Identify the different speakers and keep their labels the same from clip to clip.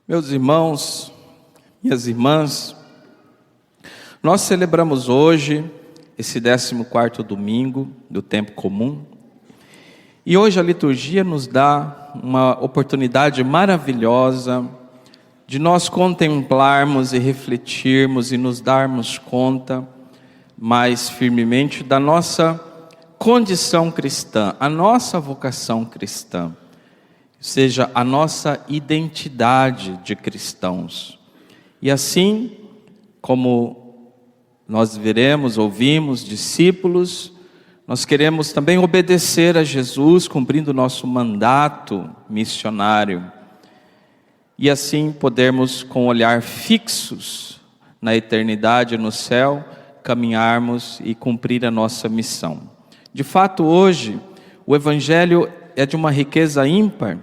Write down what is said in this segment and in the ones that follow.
Speaker 1: Meus irmãos, minhas irmãs, nós celebramos hoje esse 14º domingo do tempo comum, e hoje a liturgia nos dá uma oportunidade maravilhosa de nós contemplarmos e refletirmos e nos darmos conta mais firmemente da nossa condição cristã, a nossa vocação cristã, seja a nossa identidade de cristãos. E assim, como nós veremos, ouvimos, discípulos, nós queremos também obedecer a Jesus, cumprindo o nosso mandato missionário, e assim podermos, com olhar fixos na eternidade, no céu, caminharmos e cumprir a nossa missão. De fato, hoje, o Evangelho é de uma riqueza ímpar,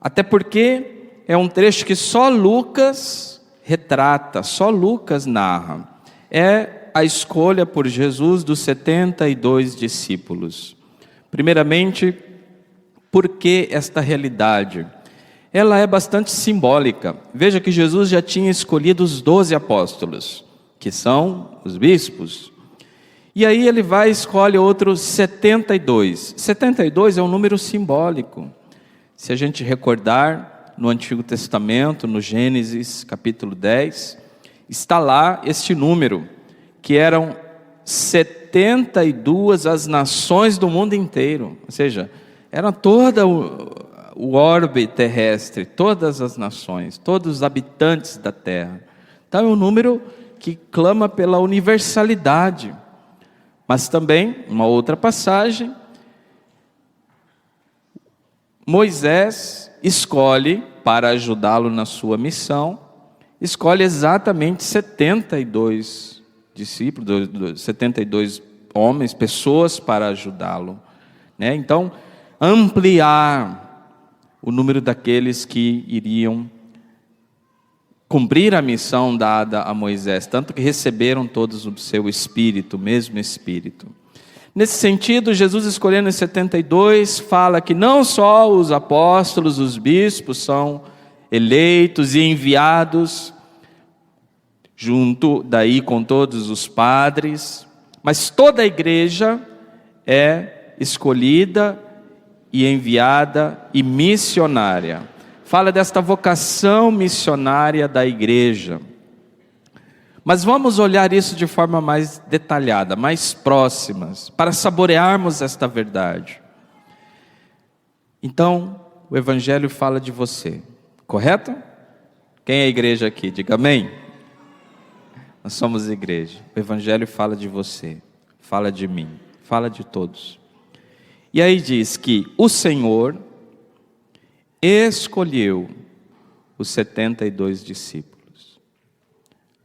Speaker 1: até porque é um trecho que só Lucas retrata, só Lucas narra. É a escolha por Jesus dos 72 discípulos. Primeiramente, por que esta realidade? Ela é bastante simbólica. Veja que Jesus já tinha escolhido os 12 apóstolos, que são os bispos. E aí ele vai e escolhe outros 72. 72 é um número simbólico. Se a gente recordar, no Antigo Testamento, no Gênesis capítulo 10, está lá este número, que eram 72 as nações do mundo inteiro. Ou seja, era toda o orbe terrestre, todas as nações, todos os habitantes da terra. Então é um número que clama pela universalidade. Mas também, uma outra passagem, Moisés escolhe, para ajudá-lo na sua missão, escolhe exatamente 72 discípulos, 72 homens, pessoas para ajudá-lo, né? Então, ampliar o número daqueles que iriam cumprir a missão dada a Moisés, tanto que receberam todos o seu espírito, o mesmo espírito. Nesse sentido, Jesus escolhendo os 72, fala que não só os apóstolos, os bispos são eleitos e enviados, junto daí com todos os padres, mas toda a igreja é escolhida e enviada e missionária. Fala desta vocação missionária da igreja. Mas vamos olhar isso de forma mais detalhada, mais próximas, para saborearmos esta verdade. Então, o Evangelho fala de você, correto? Quem é a igreja aqui? Diga amém. Nós somos igreja. O Evangelho fala de você, fala de mim, fala de todos. E aí diz que o Senhor escolheu os 72 discípulos.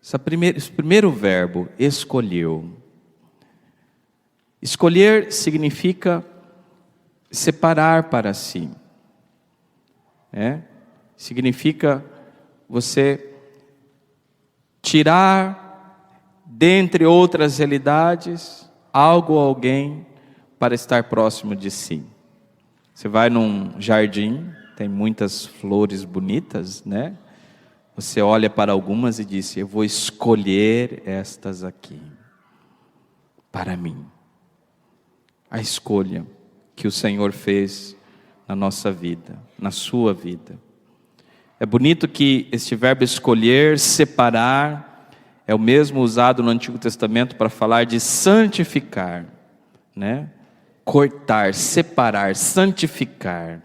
Speaker 1: Esse primeiro verbo, escolheu. Escolher significa separar para si. Significa você tirar, dentre outras realidades, algo ou alguém para estar próximo de si. Você vai num jardim, tem muitas flores bonitas, né? Você olha para algumas e diz: eu vou escolher estas aqui, para mim. A escolha que o Senhor fez na nossa vida, na sua vida. É bonito que este verbo escolher, separar, é o mesmo usado no Antigo Testamento para falar de santificar, né? Cortar, separar, santificar.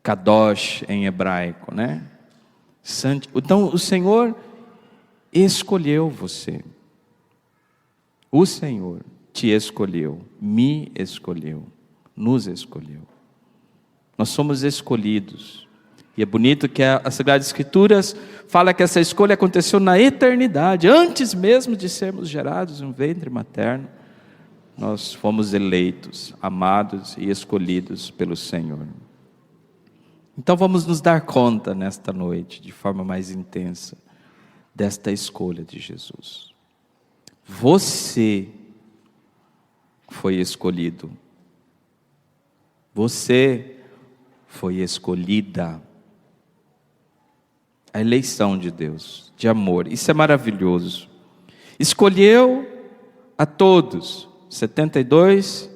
Speaker 1: Kadosh em hebraico, né? Então o Senhor escolheu você. O Senhor te escolheu, me escolheu, nos escolheu. Nós somos escolhidos. E é bonito que as Sagradas Escrituras fala que essa escolha aconteceu na eternidade, antes mesmo de sermos gerados em um ventre materno. Nós fomos eleitos, amados e escolhidos pelo Senhor. Então vamos nos dar conta nesta noite, de forma mais intensa, desta escolha de Jesus. Você foi escolhido. Você foi escolhida. A eleição de Deus, de amor. Isso é maravilhoso. Escolheu a todos, 72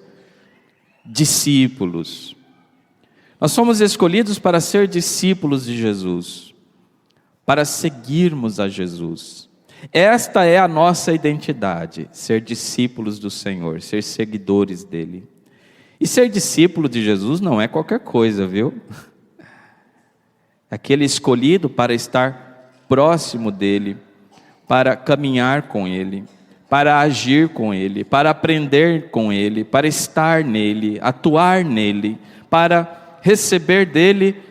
Speaker 1: discípulos. Nós somos escolhidos para ser discípulos de Jesus, para seguirmos a Jesus. Esta é a nossa identidade, ser discípulos do Senhor, ser seguidores dele. E ser discípulo de Jesus não é qualquer coisa, viu? Aquele escolhido para estar próximo dele, para caminhar com ele, para agir com ele, para aprender com ele, para estar nele, atuar nele, para receber dele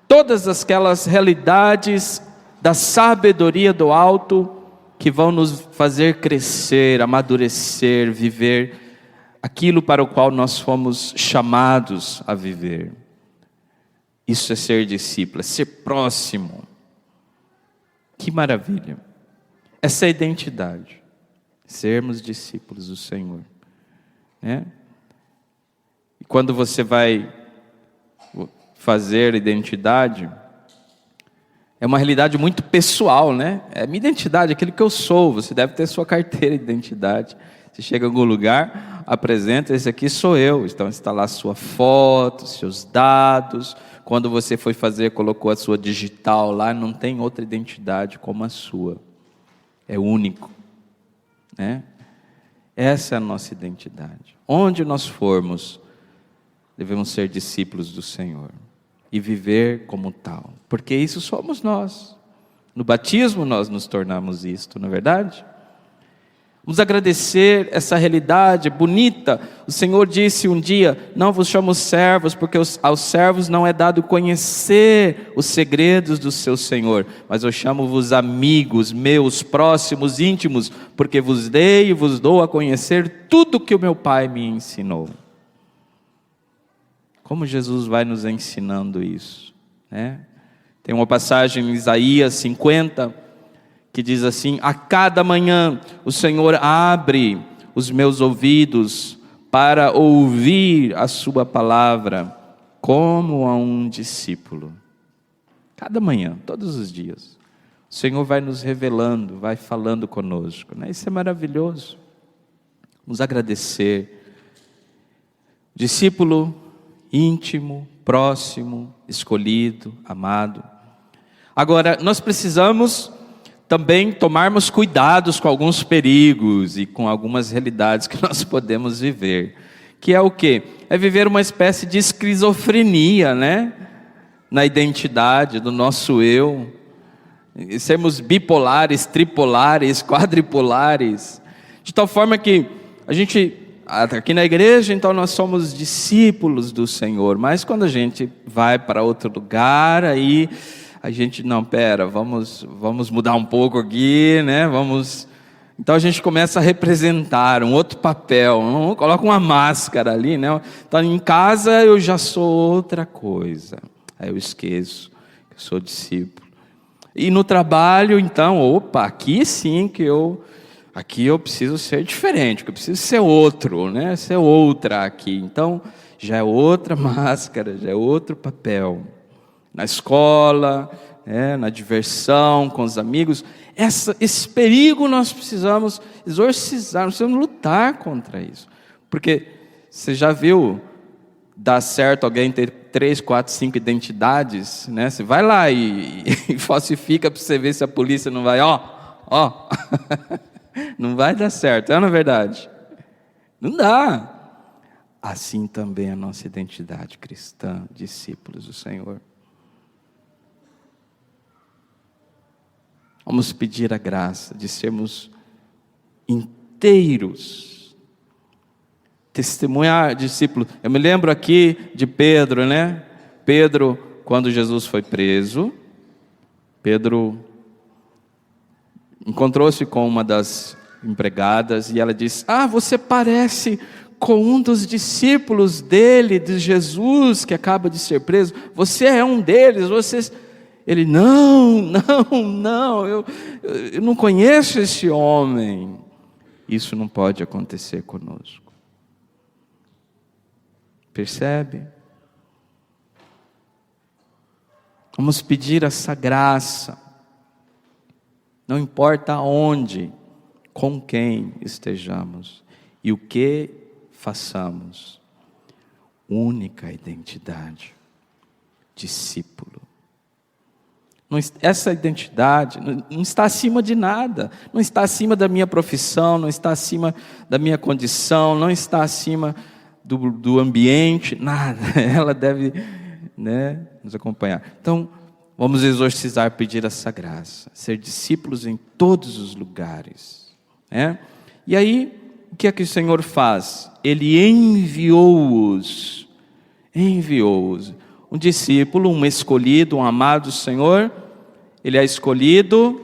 Speaker 1: todas aquelas realidades da sabedoria do alto que vão nos fazer crescer, amadurecer, viver aquilo para o qual nós fomos chamados a viver. Isso é ser discípulo, é ser próximo. Que maravilha! Essa é a identidade, sermos discípulos do Senhor, né? E quando você vai fazer identidade, é uma realidade muito pessoal, né? É minha identidade, aquilo que eu sou. Você deve ter sua carteira de identidade. Você chega em algum lugar, apresenta, esse aqui sou eu. Então está lá a sua foto, seus dados. Quando você foi fazer, colocou a sua digital lá, não tem outra identidade como a sua. É único, né? Essa é a nossa identidade. Onde nós formos, devemos ser discípulos do Senhor e viver como tal, porque isso somos nós. No batismo nós nos tornamos isto, não é verdade? Vamos agradecer essa realidade bonita. O Senhor disse um dia: não vos chamo servos, porque aos servos não é dado conhecer os segredos do seu Senhor, mas eu chamo-vos amigos meus, próximos, íntimos, porque vos dei e vos dou a conhecer tudo que o meu Pai me ensinou. Como Jesus vai nos ensinando isso, né? Tem uma passagem em Isaías 50, que diz assim: a cada manhã o Senhor abre os meus ouvidos para ouvir a sua palavra, como a um discípulo. Cada manhã, todos os dias, o Senhor vai nos revelando, vai falando conosco, né? Isso é maravilhoso. Vamos agradecer. Discípulo íntimo, próximo, escolhido, amado. Agora, nós precisamos também tomarmos cuidados com alguns perigos e com algumas realidades que nós podemos viver. Que é o quê? É viver uma espécie de esquizofrenia, né? Na identidade do nosso eu. E sermos bipolares, tripolares, quadripolares. De tal forma que a gente... aqui na igreja, então, nós somos discípulos do Senhor, mas quando a gente vai para outro lugar, aí a gente, não, vamos mudar um pouco aqui, né? Então a gente começa a representar um outro papel, coloca uma máscara ali, né? Então em casa eu já sou outra coisa, aí eu esqueço que eu sou discípulo. E no trabalho, então, aqui sim aqui eu preciso ser diferente, eu preciso ser outro, né? Ser outra aqui. Então, já é outra máscara, já é outro papel. Na escola, né? Na diversão, com os amigos. Esse perigo nós precisamos exorcizar, nós precisamos lutar contra isso. Porque você já viu dar certo alguém ter 3, 4, 5 identidades, né? Você vai lá e falsifica para você ver se a polícia não vai, não vai dar certo, não é verdade? Não dá. Assim também a nossa identidade cristã, discípulos do Senhor. Vamos pedir a graça de sermos inteiros. Testemunhar, discípulo. Eu me lembro aqui de Pedro, né? Pedro, quando Jesus foi preso, Pedro encontrou-se com uma das empregadas e ela disse: você parece com um dos discípulos dele, de Jesus, que acaba de ser preso. Você é um deles. Ele: não, eu não conheço esse homem. Isso não pode acontecer conosco. Percebe? Vamos pedir essa graça. Não importa onde, com quem estejamos e o que façamos. Única identidade. Discípulo. Essa identidade não está acima de nada. Não está acima da minha profissão, não está acima da minha condição, não está acima do ambiente, nada. Ela deve, nos acompanhar. Então, vamos exorcizar, pedir essa graça. Ser discípulos em todos os lugares. E aí, o que é que o Senhor faz? Ele enviou-os. Um discípulo, um escolhido, um amado do Senhor, ele é escolhido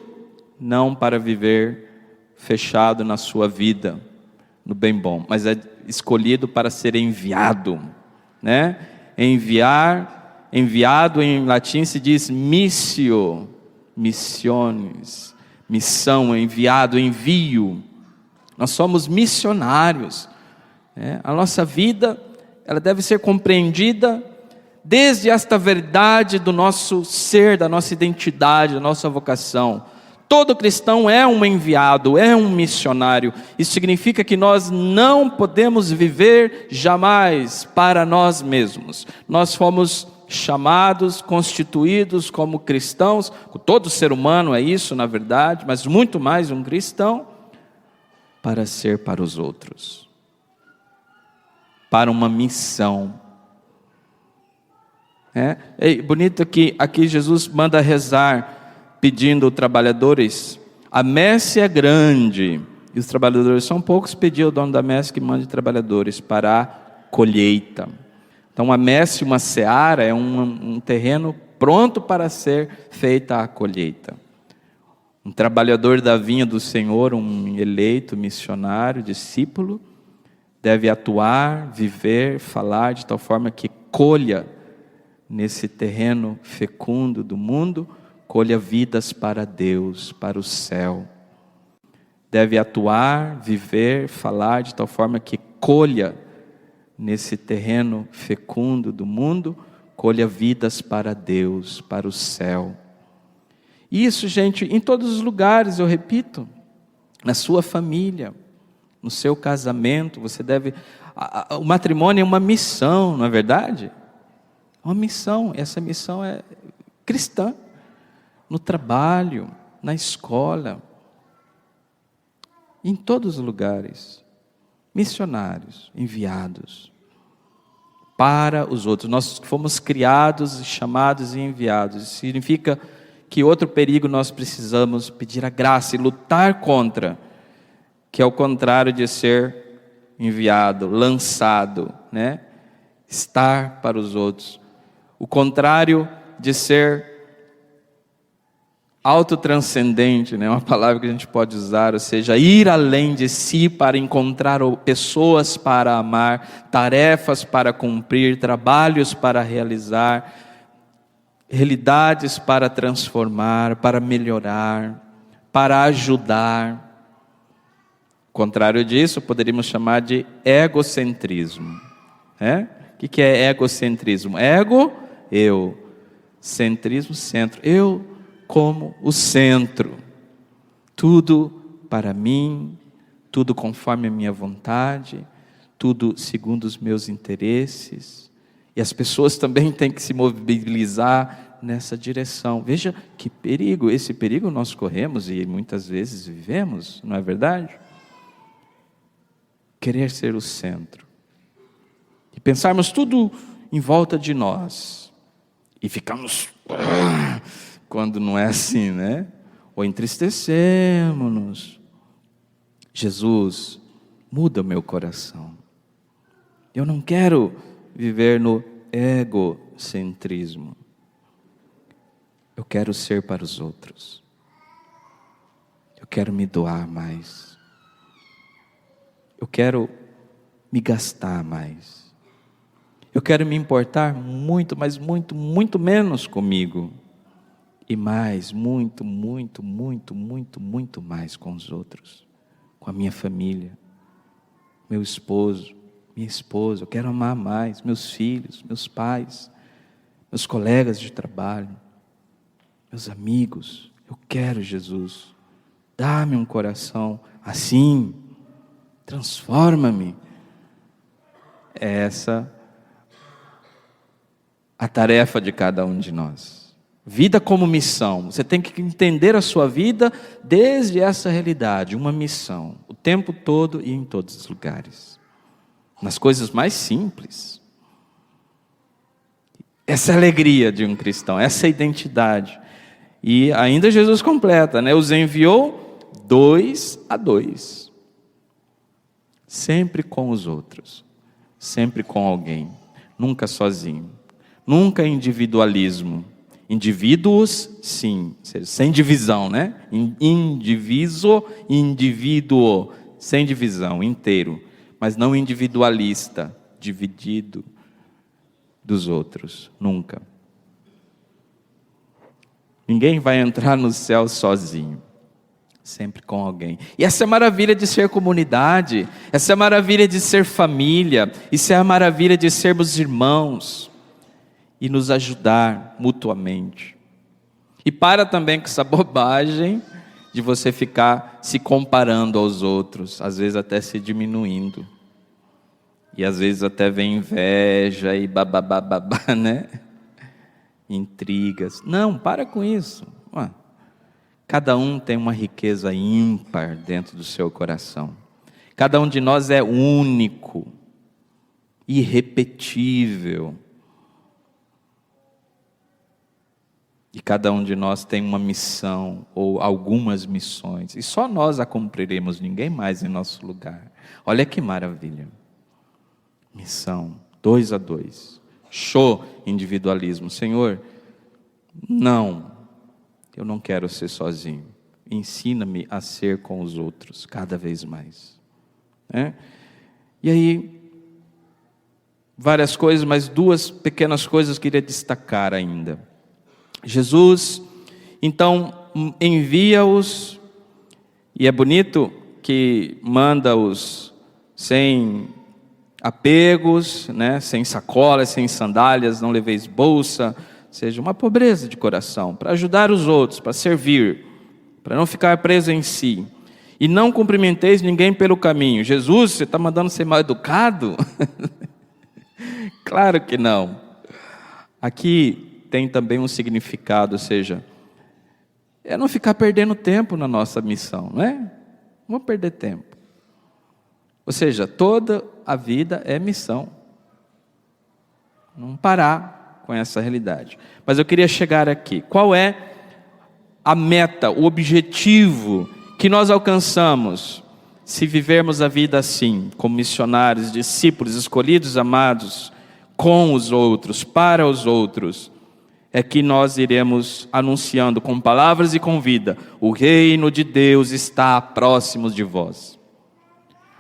Speaker 1: não para viver fechado na sua vida, no bem bom, mas é escolhido para ser enviado, Enviado em latim se diz missio, missiones, missão, enviado, envio. Nós somos missionários. A nossa vida, ela deve ser compreendida desde esta verdade do nosso ser, da nossa identidade, da nossa vocação. Todo cristão é um enviado, é um missionário. Isso significa que nós não podemos viver jamais para nós mesmos. Nós fomos chamados, constituídos como cristãos, todo ser humano é isso na verdade, mas muito mais um cristão, para ser para os outros, para uma missão. É bonito que aqui Jesus manda rezar, pedindo trabalhadores. A messe é grande, e os trabalhadores são poucos, pediu ao dono da messe que mande trabalhadores para a colheita. Então a messe, uma seara, é um terreno pronto para ser feita a colheita. Um trabalhador da vinha do Senhor, um eleito missionário, discípulo, deve atuar, viver, falar de tal forma que colha nesse terreno fecundo do mundo, colha vidas para Deus, para o céu. Deve atuar, viver, falar de tal forma que colha nesse terreno fecundo do mundo, colha vidas para Deus, para o céu. Isso, gente, em todos os lugares, eu repito, na sua família, no seu casamento, você deve... O matrimônio é uma missão, não é verdade? Uma missão, essa missão é cristã, no trabalho, na escola, em todos os lugares, missionários, enviados para os outros. Nós fomos criados, chamados e enviados. Isso significa que outro perigo nós precisamos pedir a graça e lutar contra, que é o contrário de ser enviado, lançado, estar para os outros. O contrário de ser autotranscendente, uma palavra que a gente pode usar, ou seja, ir além de si para encontrar pessoas para amar, tarefas para cumprir, trabalhos para realizar, realidades para transformar, para melhorar, para ajudar. O contrário disso, poderíamos chamar de egocentrismo. O que é egocentrismo? Ego, eu. Centrismo, centro. Eu como o centro. Tudo para mim, tudo conforme a minha vontade, tudo segundo os meus interesses. E as pessoas também têm que se mobilizar nessa direção. Veja que perigo, esse perigo nós corremos e muitas vezes vivemos, não é verdade? Querer ser o centro. E pensarmos tudo em volta de nós. E ficamos... quando não é assim, Ou entristecemos-nos. Jesus, muda o meu coração. Eu não quero viver no egocentrismo. Eu quero ser para os outros. Eu quero me doar mais. Eu quero me gastar mais. Eu quero me importar muito, mas muito, muito menos comigo. E mais, muito, muito, muito, muito, muito mais com os outros. Com a minha família. Meu esposo, minha esposa. Eu quero amar mais meus filhos, meus pais, meus colegas de trabalho. Meus amigos, eu quero Jesus. Dá-me um coração assim. Transforma-me. É essa a tarefa de cada um de nós. Vida como missão. Você tem que entender a sua vida desde essa realidade, uma missão, o tempo todo e em todos os lugares. Nas coisas mais simples. Essa é a alegria de um cristão, essa é a identidade. E ainda Jesus completa, né? Os enviou 2 a 2. Sempre com os outros, sempre com alguém, nunca sozinho, nunca individualismo. Indivíduos, sim, sem divisão, né? Indiviso, indivíduo, sem divisão, inteiro, mas não individualista, dividido dos outros, nunca. Ninguém vai entrar no céu sozinho, sempre com alguém. E essa é a maravilha de ser comunidade, essa é a maravilha de ser família, isso é a maravilha de sermos irmãos e nos ajudar mutuamente. E para também com essa bobagem de você ficar se comparando aos outros, às vezes até se diminuindo. E às vezes até vem inveja e bababababá, né? Intrigas. Não, para com isso. Cada um tem uma riqueza ímpar dentro do seu coração. Cada um de nós é único, irrepetível. E cada um de nós tem uma missão, ou algumas missões. E só nós a cumpriremos, ninguém mais em nosso lugar. Olha que maravilha. Missão, 2 a 2. Show individualismo. Senhor, não, eu não quero ser sozinho. Ensina-me a ser com os outros, cada vez mais. E aí, várias coisas, mas 2 pequenas coisas eu queria destacar ainda. Jesus, então, envia-os, e é bonito que manda-os sem apegos, né? Sem sacolas, sem sandálias, não leveis bolsa, seja uma pobreza de coração, para ajudar os outros, para servir, para não ficar preso em si. E não cumprimenteis ninguém pelo caminho. Jesus, você está mandando ser mal educado? Claro que não. Aqui tem também um significado, ou seja, é não ficar perdendo tempo na nossa missão, não é? Não vamos perder tempo. Ou seja, toda a vida é missão. Não parar com essa realidade. Mas eu queria chegar aqui. Qual é a meta, o objetivo que nós alcançamos se vivermos a vida assim, como missionários, discípulos, escolhidos, amados, com os outros, para os outros? É que nós iremos anunciando com palavras e com vida: o reino de Deus está próximo de vós.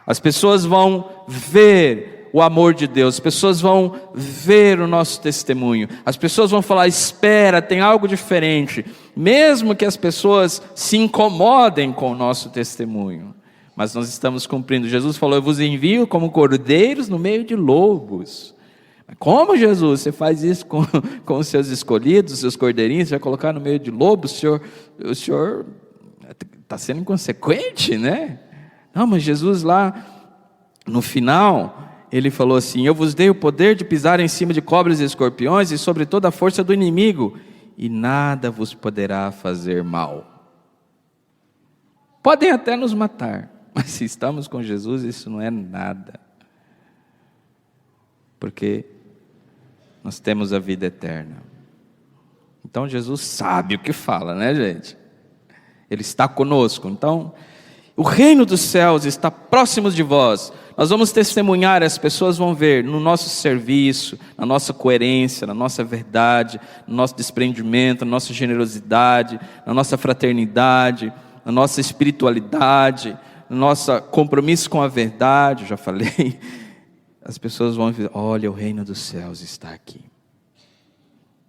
Speaker 1: As pessoas vão ver o amor de Deus, as pessoas vão ver o nosso testemunho, as pessoas vão falar: espera, tem algo diferente, mesmo que as pessoas se incomodem com o nosso testemunho, mas nós estamos cumprindo. Jesus falou: eu vos envio como cordeiros no meio de lobos. Como, Jesus, você faz isso com os seus escolhidos, os seus cordeirinhos, você vai colocar no meio de lobos? O senhor está sendo inconsequente, né? Não, mas Jesus lá, no final, ele falou assim: eu vos dei o poder de pisar em cima de cobras e escorpiões e sobre toda a força do inimigo, e nada vos poderá fazer mal. Podem até nos matar, mas se estamos com Jesus, isso não é nada. Porque nós temos a vida eterna. Então Jesus sabe o que fala, né, gente? Ele está conosco. Então, o reino dos céus está próximo de vós. Nós vamos testemunhar, as pessoas vão ver no nosso serviço, na nossa coerência, na nossa verdade, no nosso desprendimento, na nossa generosidade, na nossa fraternidade, na nossa espiritualidade, no nosso compromisso com a verdade. Eu já falei. As pessoas vão ver: olha, o reino dos céus está aqui.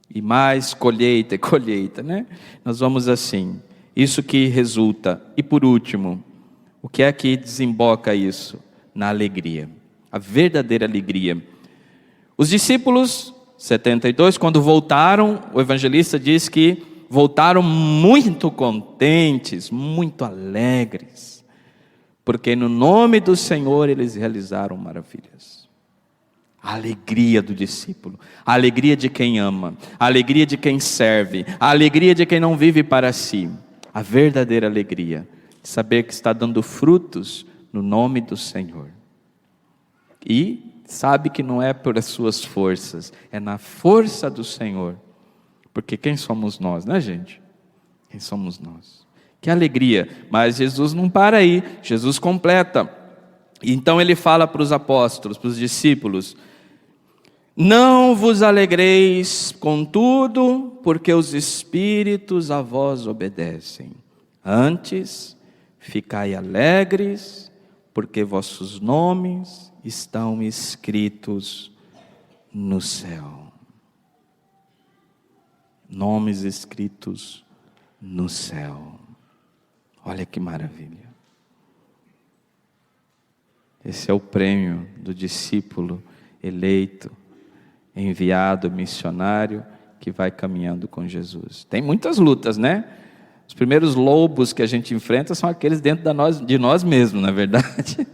Speaker 1: E mais colheita e colheita, né? Nós vamos assim. Isso que resulta. E por último, o que é que desemboca isso? Na alegria. A verdadeira alegria. Os discípulos, 72, quando voltaram, o evangelista diz que voltaram muito contentes, muito alegres, porque no nome do Senhor eles realizaram maravilhas. A alegria do discípulo, a alegria de quem ama, a alegria de quem serve, a alegria de quem não vive para si, a verdadeira alegria de saber que está dando frutos no nome do Senhor. E sabe que não é por as suas forças, é na força do Senhor. Porque quem somos nós, né, gente? Quem somos nós? Que alegria! Mas Jesus não para aí, Jesus completa. Então ele fala para os apóstolos, para os discípulos: não vos alegreis com tudo, porque os espíritos a vós obedecem. Antes, ficai alegres, porque vossos nomes estão escritos no céu. Nomes escritos no céu. Olha que maravilha. Esse é o prêmio do discípulo eleito, enviado, missionário, que vai caminhando com Jesus. Tem muitas lutas, né? Os primeiros lobos que a gente enfrenta são aqueles dentro de nós mesmos, na verdade.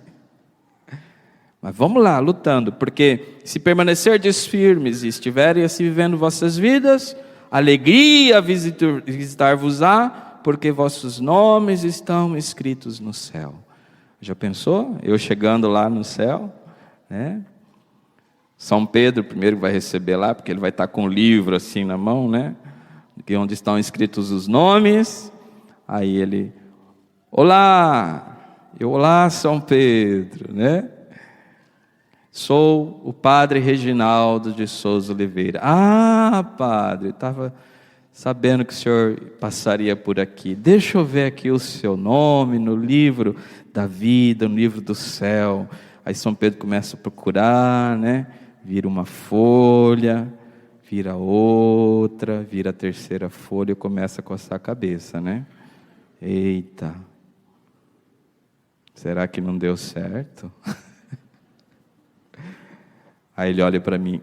Speaker 1: Mas vamos lá, lutando, porque se permanecerdes firmes e estiverem assim vivendo vossas vidas, alegria visitar-vos-á, porque vossos nomes estão escritos no céu. Já pensou? Eu chegando lá no céu, né? São Pedro primeiro vai receber lá, porque ele vai estar com o livro assim na mão, né? Onde estão escritos os nomes. Aí ele, olá, olá São Pedro, né? Sou o padre Reginaldo de Souza Oliveira. Ah, padre, estava sabendo que o senhor passaria por aqui. Deixa eu ver aqui o seu nome no livro da vida, no livro do céu. Aí São Pedro começa a procurar, né? Vira uma folha, vira outra, vira a terceira folha e começa a coçar a cabeça, né? Eita, será que não deu certo? Aí ele olha para mim,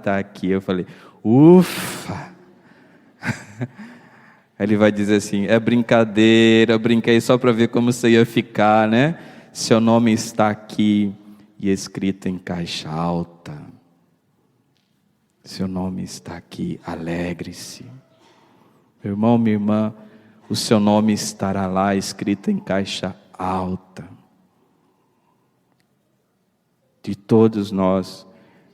Speaker 1: tá aqui. Eu falei, ufa. Aí ele vai dizer assim, é brincadeira, eu brinquei só para ver como você ia ficar, né? Seu nome está aqui e escrito em caixa alta. Seu nome está aqui, alegre-se. Meu irmão, minha irmã, o seu nome estará lá escrito em caixa alta. De todos nós,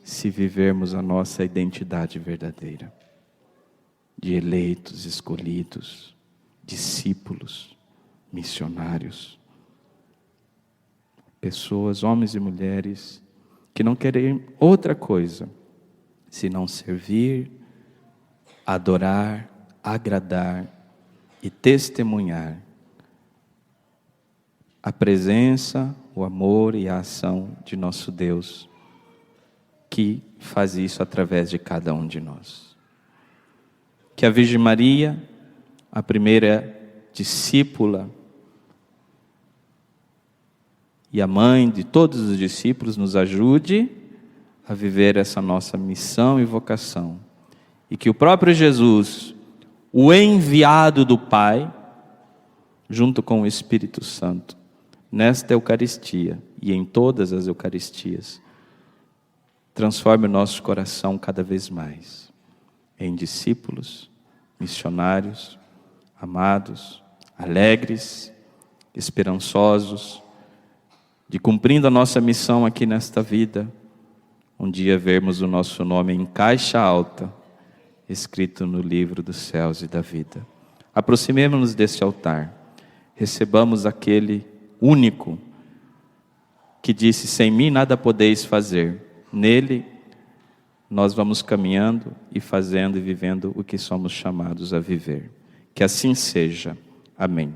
Speaker 1: se vivermos a nossa identidade verdadeira, de eleitos, escolhidos, discípulos, missionários, pessoas, homens e mulheres, que não querem outra coisa, senão servir, adorar, agradar e testemunhar a presença, o amor e a ação de nosso Deus, que faz isso através de cada um de nós. Que a Virgem Maria, a primeira discípula e a mãe de todos os discípulos, nos ajude a viver essa nossa missão e vocação. E que o próprio Jesus, o enviado do Pai, junto com o Espírito Santo, nesta Eucaristia e em todas as Eucaristias, transforme o nosso coração cada vez mais em discípulos, missionários, amados, alegres, esperançosos, de cumprindo a nossa missão aqui nesta vida, um dia vermos o nosso nome em caixa alta, escrito no livro dos céus e da vida. Aproximemo-nos deste altar, recebamos aquele único que disse, sem mim nada podeis fazer. Nele nós vamos caminhando e fazendo e vivendo o que somos chamados a viver. Que assim seja. Amém.